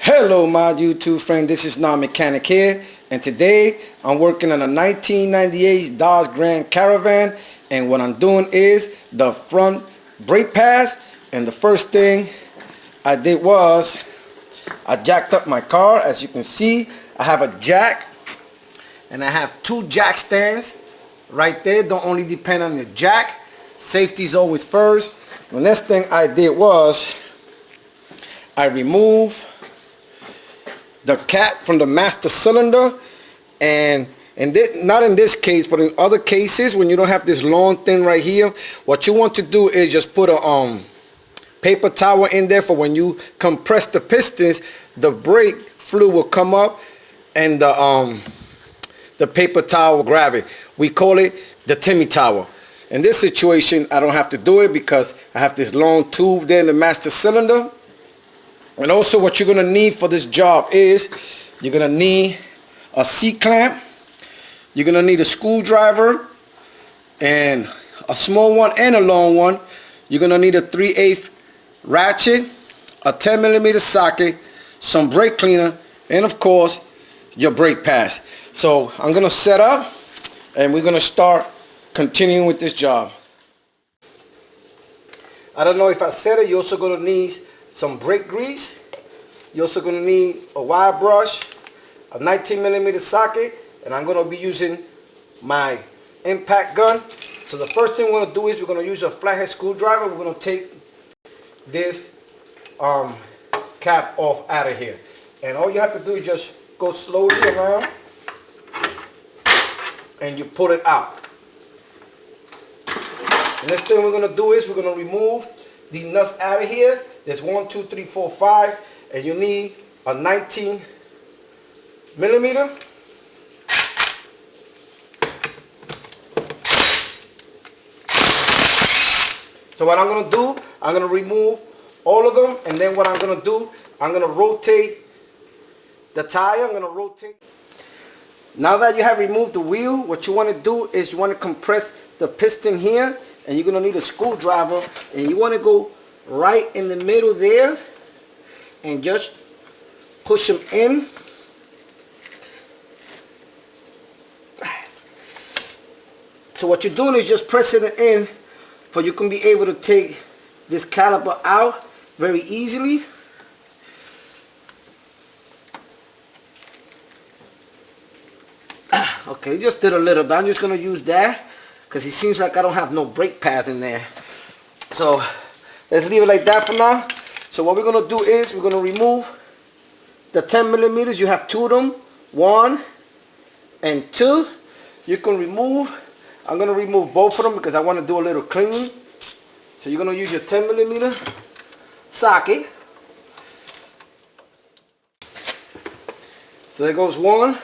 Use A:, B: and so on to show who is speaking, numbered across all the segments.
A: Hello my YouTube friend, this is Non-Mechanic here, and today I'm working on a 1998 Dodge Grand Caravan, and what I'm doing is the front brake pads. And the first thing I did was I jacked up my car. As you can see, I have a jack and I have two jack stands right there. Don't only depend on your jack, safety is always first. The next thing I did was I removed the cap from the master cylinder, and not in this case, but in other cases when you don't have this long thing right here, what you want to do is just put a paper towel in there for when you compress the pistons, the brake fluid will come up and the paper towel will grab it. We call it the Timmy towel. In this situation I don't have to do it because I have this long tube there in the master cylinder. And also what you're going to need for this job is you're going to need a C-clamp, you're going to need a screwdriver, and a small one and a long one. You're going to need a 3/8 ratchet, a 10mm socket, some brake cleaner, and of course your brake pads. So I'm going to set up and we're going to start continuing with this job. I don't know if I said it, you're also going to need some brake grease. You're also going to need a wire brush, a 19mm socket, and I'm going to be using my impact gun. So the first thing we're going to do is we're going to use a flathead screwdriver. We're going to take this cap off out of here. And all you have to do is just go slowly around and you pull it out. The next thing we're going to do is we're going to remove these nuts out of here. There's 1, 2, 3, 4, 5, and you need a 19mm. So what I'm going to do, I'm going to remove all of them, and then what I'm going to do, I'm going to rotate the tire. I'm going to rotate. Now that you have removed the wheel, what you want to do is you want to compress the piston here, and you're going to need a screwdriver, and you want to go right in the middle there and just push them in. So what you're doing is just pressing it in so you can be able to take this caliper out very easily. Okay, just did a little bit. I'm just going to use that because it seems like I don't have no brake pads in there. So let's leave it like that for now. So what we're going to do is we're going to remove the 10mm. You have two of them, 1 and 2. You can remove, I'm going to remove both of them because I want to do a little cleaning. So you're going to use your 10mm socket. So there goes one.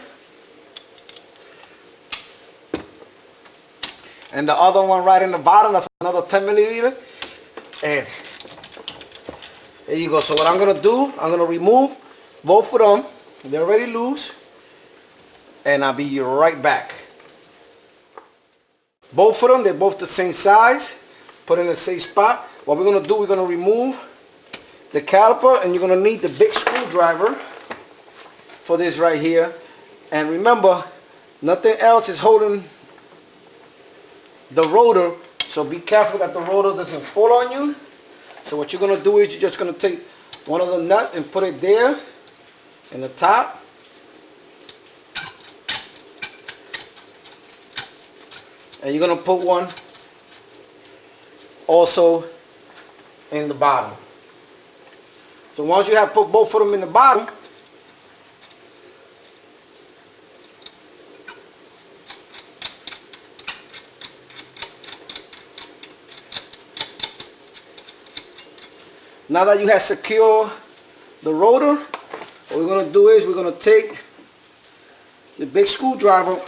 A: And the other one right in the bottom, that's another 10mm. And there you go. So what I'm going to do, I'm going to remove both of them. They're already loose. And I'll be right back. Both of them, they're both the same size. Put in the same spot. What we're going to do, we're going to remove the caliper. And you're going to need the big screwdriver for this right here. And remember, nothing else is holding the rotor, so be careful that the rotor doesn't fall on you. So what you're going to do is you're just going to take one of the nuts and put it there in the top. And you're going to put one also in the bottom. So once you have put both of them in the bottom, now that you have secured the rotor, what we're going to do is we're going to take the big screwdriver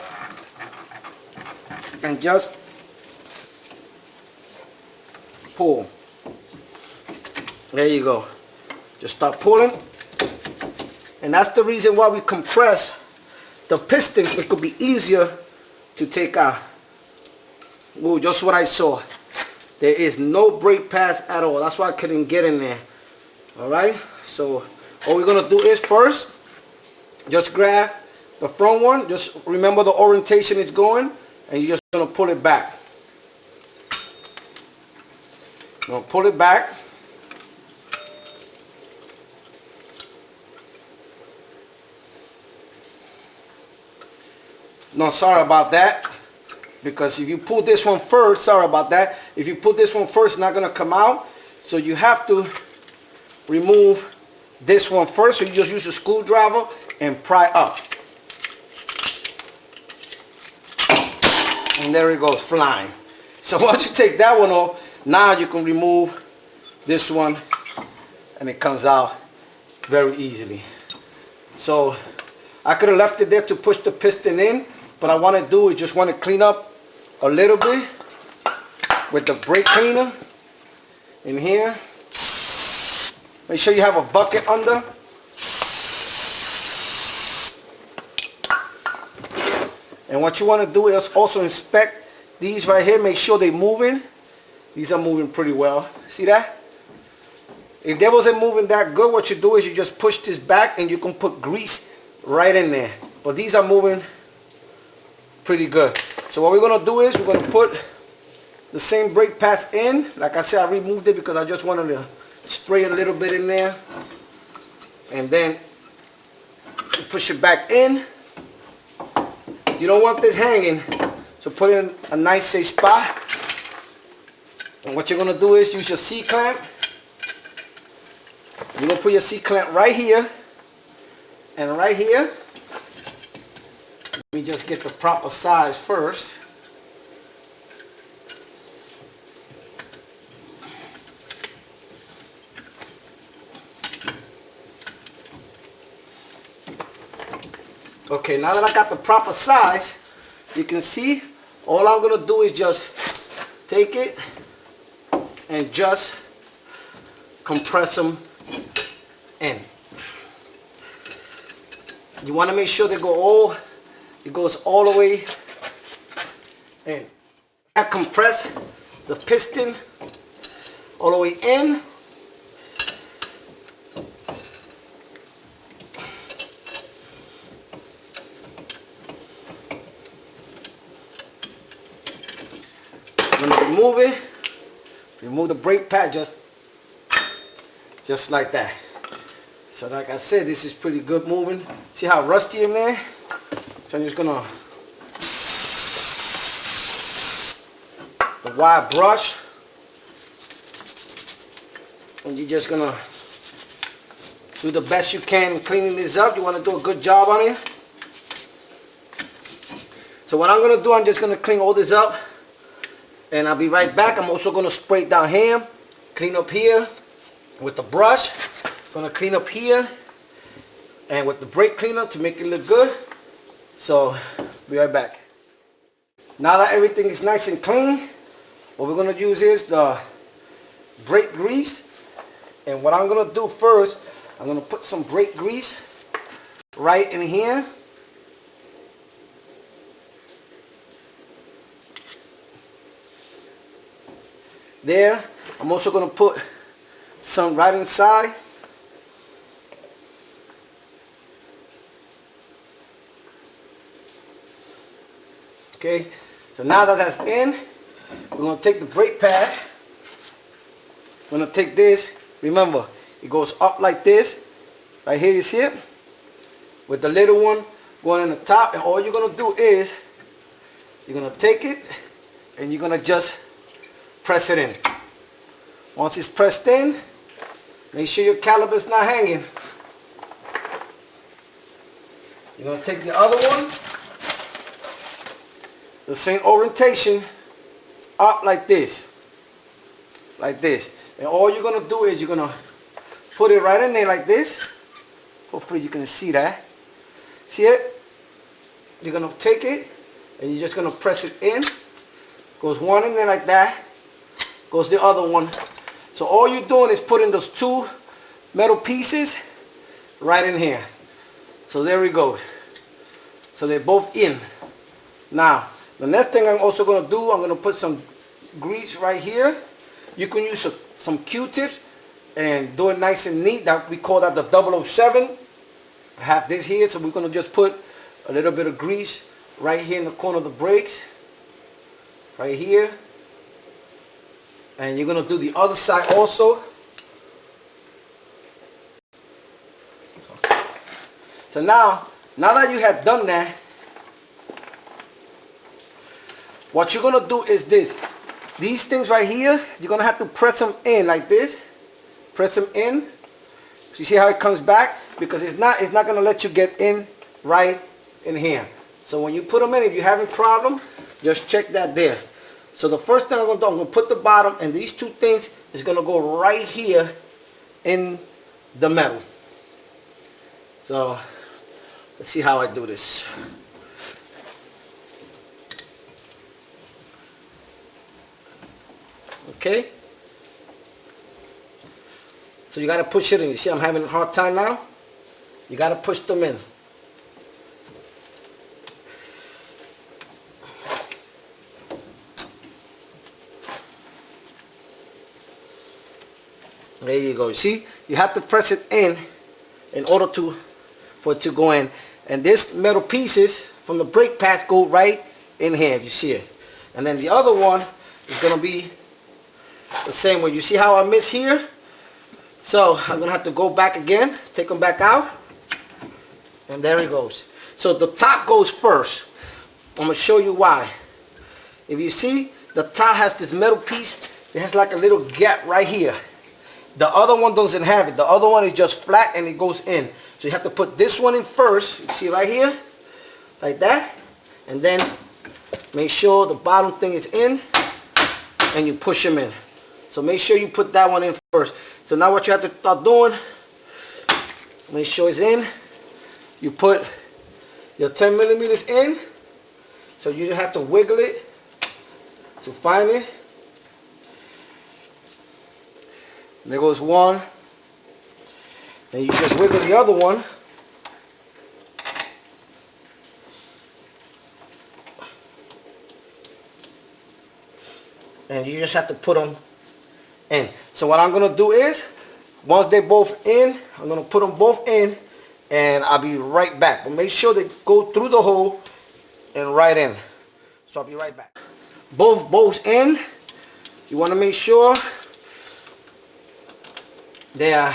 A: and just pull. There you go. Just start pulling. And that's the reason why we compress the piston. It could be easier to take out. Ooh, just what I saw. There is no brake pads at all. That's why I couldn't get in there. Alright, so All we're gonna do is first, just grab the front one. Just remember the orientation is going, and you're just gonna pull it back. You're gonna pull it back. No, sorry about that. Because if you pull this one first, sorry about that. If you put this one first, it's not gonna come out. So you have to remove this one first. So you just use a screwdriver and pry up. And there it goes, flying. So once you take that one off, now you can remove this one and it comes out very easily. So I could have left it there to push the piston in, but I want to do is just want to clean up a little bit with the brake cleaner in here. Make sure you have a bucket under. And what you want to do is also inspect these right here. Make sure they're moving. These are moving pretty well. See that? If they wasn't moving that good, what you do is you just push this back and you can put grease right in there. But these are moving pretty good. So what we're going to do is we're going to put the same brake pads in. Like I said, I removed it because I just wanted to spray a little bit in there. And then you push it back in. You don't want this hanging, so put it in a nice safe spot. And what you're going to do is use your C-clamp. You're going to put your C-clamp right here and right here. Let me just get the proper size first. Okay, now that I got the proper size, you can see all I'm going to do is just take it and just compress them in. You want to make sure it goes all the way in. I compress the piston all the way in. I'm going to remove it. Remove the brake pad just like that. So like I said, this is pretty good moving. See how rusty in there? So I'm just going to the wire brush, and you're just going to do the best you can cleaning this up. You want to do a good job on it. So what I'm going to do, I'm just going to clean all this up. And I'll be right back. I'm also going to spray it down here, clean up here with the brush. Going to clean up here and with the brake cleaner to make it look good. So, be right back. Now that everything is nice and clean, what we're going to use is the brake grease. And what I'm going to do first, I'm going to put some brake grease right in here. There, I'm also going to put some right inside. Okay, so now that that's in, we're going to take the brake pad. We're going to take this. Remember, it goes up like this. Right here, you see it? With the little one going in the top. And all you're going to do is, you're going to take it and you're going to just press it in. Once it's pressed in, make sure your caliper is not hanging. You're going to take the other one, the same orientation, up like this. Like this. And all you're going to do is you're going to put it right in there like this. Hopefully you can see that. See it? You're going to take it and you're just going to press it in. Goes one in there like that. Goes the other one. So all you're doing is putting those two metal pieces right in here. So there we go. So they're both in. Now, the next thing I'm also going to do, I'm going to put some grease right here. You can use some Q-tips and do it nice and neat. That we call that the 007. I have this here, so we're gonna just put a little bit of grease right here in the corner of the brakes, right here, and you're gonna do the other side also. So now that you have done that, what you're gonna do is this. These things right here, you're gonna have to press them in like this. Press them in. So you see how it comes back? Because it's not gonna let you get in right in here. So when you put them in, if you're having problem, just check that there. So the first thing I'm gonna do, I'm gonna put the bottom, and these two things is gonna go right here in the metal. So let's see how I do this. Okay. So you gotta push it in. You see I'm having a hard time now? You gotta push them in. There you go. You see? You have to press it in order for it to go in. And this metal pieces from the brake pads go right in here, if you see it. And then the other one is gonna be the same way. You see how I miss here? So I'm gonna have to go back again, take them back out, and there it goes. So the top goes first. I'm gonna show you why. If you see, the top has this metal piece. It has like a little gap right here. The other one doesn't have it. The other one is just flat and it goes in. So you have to put this one in first. You see right here, like that, and then make sure the bottom thing is in, and you push them in. So make sure you put that one in first. So now what you have to start doing, make sure it's in. You put your 10 millimeters in. So you just have to wiggle it to find it. There goes one. Then you just wiggle the other one. And you just have to put them in. So what I'm going to do is, once they're both in, I'm going to put them both in, and I'll be right back. But make sure they go through the hole and right in. So I'll be right back. Both bolts in. You want to make sure they are,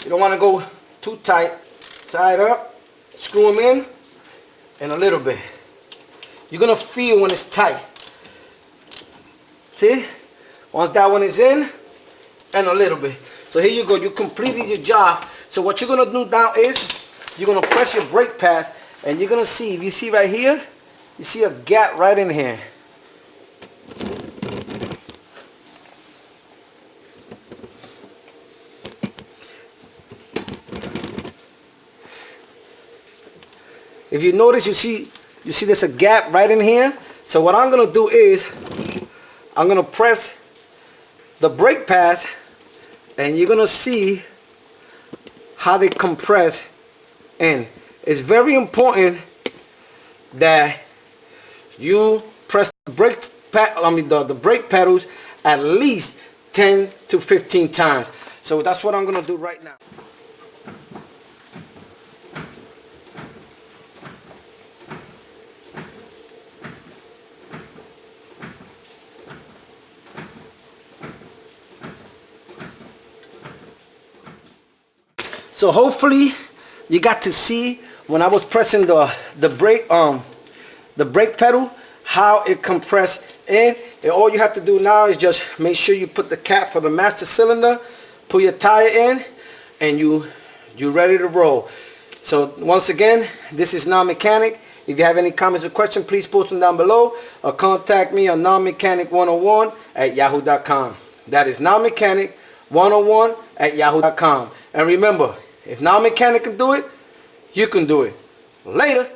A: you don't want to go too tight. Tie it up, screw them in, and a little bit. You're going to feel when it's tight. See? Once that one is in, and a little bit. So here you go. You completed your job. So what you're going to do now is, you're going to press your brake pads, and you're going to see, if you see right here, you see a gap right in here. If you notice, you see there's a gap right in here. So what I'm going to do is, I'm going to press the brake pads, and you're going to see how they compress in. It's very important that you press the the brake pedals at least 10 to 15 times. So that's what I'm going to do right now. So hopefully you got to see when I was pressing the brake pedal how it compressed in. And all you have to do now is just make sure you put the cap for the master cylinder, put your tire in, and you're ready to roll. So once again, this is Non-Mechanic. If you have any comments or questions, please post them down below, or contact me on nonmechanic101@yahoo.com. That is nonmechanic101@yahoo.com. And remember, if Non-Mechanic can do it, you can do it. Later.